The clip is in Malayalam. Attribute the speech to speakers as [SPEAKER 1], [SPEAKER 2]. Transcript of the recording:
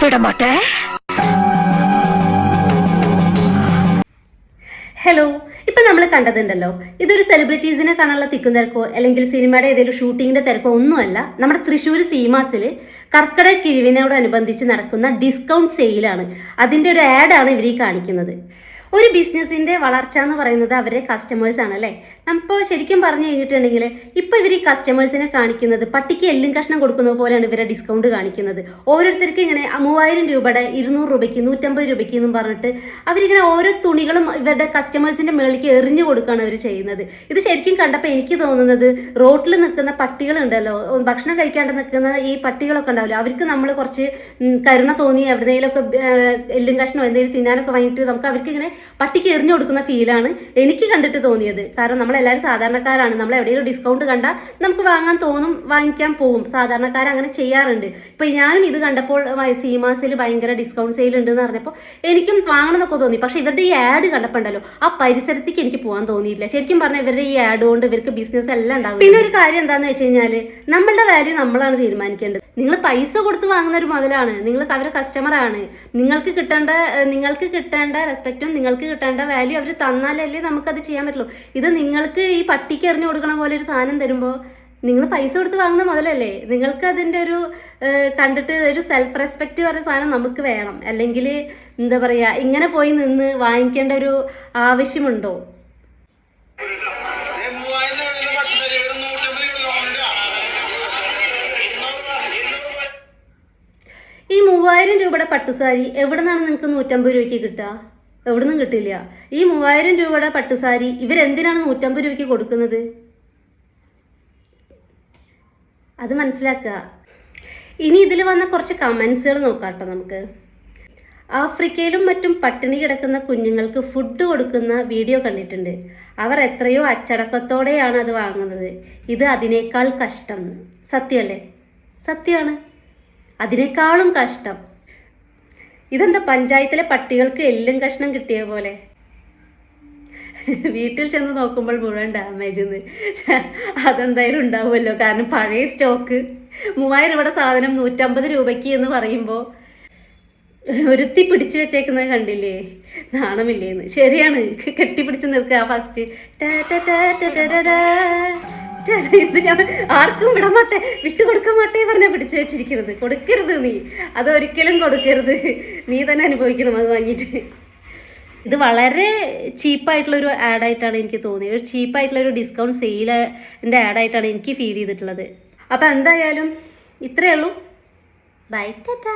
[SPEAKER 1] വിടമാട്ടെ.
[SPEAKER 2] ഹലോ, ഇപ്പൊ നമ്മൾ കണ്ടതുണ്ടല്ലോ, ഇതൊരു സെലിബ്രിറ്റീസിനെ കാണാനുള്ള തിക്കും തിരക്കോ അല്ലെങ്കിൽ സിനിമയുടെ ഏതെങ്കിലും ഷൂട്ടിങ്ങിന്റെ തിരക്കോ ഒന്നുമല്ല. നമ്മുടെ തൃശ്ശൂർ സീമാസിൽ കർക്കിടക കിഴിവിനോടനുബന്ധിച്ച് നടക്കുന്ന ഡിസ്കൗണ്ട് സെയിലാണ്. അതിന്റെ ഒരു ആഡാണ് ഇവർ ഈ കാണിക്കുന്നത്. ഒരു ബിസിനസിന്റെ വളർച്ച എന്ന് പറയുന്നത് അവരുടെ കസ്റ്റമേഴ്സ് ആണ് അല്ലേ. നമ്മളിപ്പോൾ ശരിക്കും പറഞ്ഞു കഴിഞ്ഞിട്ടുണ്ടെങ്കിൽ ഇപ്പോൾ ഇവർ ഈ കസ്റ്റമേഴ്സിനെ കാണിക്കുന്നത് പട്ടിക്ക് എല്ലും കഷ്ണം കൊടുക്കുന്നത് പോലെയാണ് ഇവരെ ഡിസ്കൗണ്ട് കാണിക്കുന്നത്. ഓരോരുത്തർക്ക് ഇങ്ങനെ 3000 രൂപയുടെ 200 രൂപയ്ക്ക് 150 രൂപയ്ക്ക് എന്നും പറഞ്ഞിട്ട് അവരിങ്ങനെ ഓരോ തുണികളും ഇവരുടെ കസ്റ്റമേഴ്സിന്റെ മേളിലേക്ക് എറിഞ്ഞു കൊടുക്കുകയാണ് അവർ ചെയ്യുന്നത്. ഇത് ശരിക്കും കണ്ടപ്പോൾ എനിക്ക് തോന്നുന്നത് റോട്ടിൽ നിൽക്കുന്ന പട്ടികളുണ്ടല്ലോ, ഭക്ഷണം കഴിക്കാണ്ട് നിൽക്കുന്ന ഈ പട്ടികളൊക്കെ ഉണ്ടാവില്ല, അവർക്ക് നമ്മൾ കുറച്ച് കരുണ തോന്നി എവിടെയെങ്കിലുമൊക്കെ എല്ലും കഷ്ണം എന്തെങ്കിലും തിന്നാനൊക്കെ വാങ്ങിയിട്ട് നമുക്ക് അവർക്ക് ഇങ്ങനെ പട്ടിക്ക് എറിഞ്ഞു കൊടുക്കുന്ന ഫീലാണ് എനിക്ക് കണ്ടിട്ട് തോന്നിയത്. കാരണം നമ്മളെല്ലാവരും സാധാരണക്കാരാണ്. നമ്മൾ എവിടെയെങ്കിലും ഡിസ്കൗണ്ട് കണ്ടാൽ നമുക്ക് വാങ്ങാൻ തോന്നും, വാങ്ങിക്കാൻ പോകും. സാധാരണക്കാർ അങ്ങനെ ചെയ്യാറുണ്ട്. ഇപ്പം ഞാനും ഇത് കണ്ടപ്പോൾ സീമാസിൽ ഭയങ്കര ഡിസ്കൗണ്ട് സെയിൽ ഉണ്ട് എന്ന് പറഞ്ഞപ്പോൾ എനിക്കും വാങ്ങണമെന്നൊക്കെ തോന്നി. പക്ഷെ ഇവരുടെ ഈ ആഡ് കണ്ടപ്പോൾ ഉണ്ടല്ലോ, ആ പരിസരത്തേക്ക് എനിക്ക് പോകാൻ തോന്നിയില്ല. ശരിക്കും പറഞ്ഞാൽ ഇവരുടെ ഈ ആഡ് കൊണ്ട് ഇവർക്ക് ബിസിനസ് എല്ലാം ഉണ്ടാകും. പിന്നെ ഒരു കാര്യം എന്താണെന്ന് വെച്ച് കഴിഞ്ഞാൽ നമ്മളുടെ വാല്യൂ നമ്മളാണ് തീരുമാനിക്കേണ്ടത്. നിങ്ങൾ പൈസ കൊടുത്ത് വാങ്ങുന്ന ഒരു മുതലാണ്, നിങ്ങൾ അവരുടെ കസ്റ്റമറാണ്. നിങ്ങൾക്ക് കിട്ടേണ്ട റെസ്പെക്റ്റും നിങ്ങൾക്ക് കിട്ടേണ്ട വാല്യൂ അവർ തന്നാലല്ലേ നമുക്കത് ചെയ്യാൻ പറ്റുള്ളൂ. ഇത് നിങ്ങൾക്ക് ഈ പട്ടിക്ക് എറിഞ്ഞു കൊടുക്കണ പോലെ ഒരു സാധനം തരുമ്പോൾ നിങ്ങൾ പൈസ കൊടുത്ത് വാങ്ങുന്ന മുതലല്ലേ. നിങ്ങൾക്ക് അതിൻ്റെ ഒരു കണ്ടിട്ട് ഒരു സെൽഫ് റെസ്പെക്റ്റ് പറയുന്ന സാധനം നമുക്ക് വേണം. അല്ലെങ്കിൽ എന്താ പറയുക, ഇങ്ങനെ പോയി നിന്ന് വാങ്ങിക്കേണ്ട ഒരു ആവശ്യമുണ്ടോ? ഈ 3000 രൂപയുടെ പട്ടുസാരി എവിടെ നിന്നാണ് നിങ്ങൾക്ക് 150 രൂപയ്ക്ക് കിട്ടുക? എവിടെ നിന്നും കിട്ടില്ല. ഈ 3000 രൂപയുടെ പട്ടുസാരി ഇവരെന്തിനാണ് 150 രൂപയ്ക്ക് കൊടുക്കുന്നത്? അത് മനസ്സിലാക്കുക. ഇനി ഇതിൽ വന്ന കുറച്ച് കമൻസുകൾ നോക്കാം കേട്ടോ നമുക്ക്. ആഫ്രിക്കയിലും മറ്റും പട്ടിണി കിടക്കുന്ന കുഞ്ഞുങ്ങൾക്ക് ഫുഡ് കൊടുക്കുന്ന വീഡിയോ കണ്ടിട്ടുണ്ട്. അവർ എത്രയോ അച്ചടക്കത്തോടെയാണ് അത് വാങ്ങുന്നത്. ഇത് അതിനേക്കാൾ കഷ്ടം. സത്യമല്ലേ? സത്യമാണ്. അതിനേക്കാളും കഷ്ടം. ഇതെന്താ പഞ്ചായത്തിലെ പട്ടികൾക്ക് എല്ലും കഷ്ണം കിട്ടിയ പോലെ. വീട്ടിൽ ചെന്ന് നോക്കുമ്പോൾ മുഴുവൻ ഡാമേജ്. അതെന്തായാലും ഉണ്ടാവുമല്ലോ, കാരണം പഴയ സ്റ്റോക്ക് 3000 രൂപയുടെ സാധനം 150 രൂപയ്ക്ക് എന്ന് പറയുമ്പോൾ ഒരുത്തി പിടിച്ചു വെച്ചേക്കുന്നത് കണ്ടില്ലേ? നാണമില്ലേന്ന്. ശരിയാണ്, കെട്ടിപ്പിടിച്ച് നിൽക്കുക ഫസ്റ്റ്. ഇത് ഞാൻ ആർക്കും വിടമാട്ടെ, വിട്ടുകൊടുക്കാൻ മാട്ടേ പറഞ്ഞാൽ പിടിച്ചു വെച്ചിരിക്കുന്നത്. കൊടുക്കരുത്, നീ അതൊരിക്കലും കൊടുക്കരുത്. നീ തന്നെ അനുഭവിക്കണം അത് വാങ്ങിയിട്ട്. ഇത് വളരെ ചീപ്പായിട്ടുള്ളൊരു ആഡായിട്ടാണ് എനിക്ക് തോന്നിയത്. ഒരു ചീപ്പായിട്ടുള്ളൊരു ഡിസ്കൗണ്ട് സെയിലിൻ്റെ ആഡായിട്ടാണ് എനിക്ക് ഫീൽ ചെയ്തിട്ടുള്ളത്. അപ്പോൾ എന്തായാലും ഇത്രയേ ഉള്ളൂ. ബൈ, ടാറ്റാ.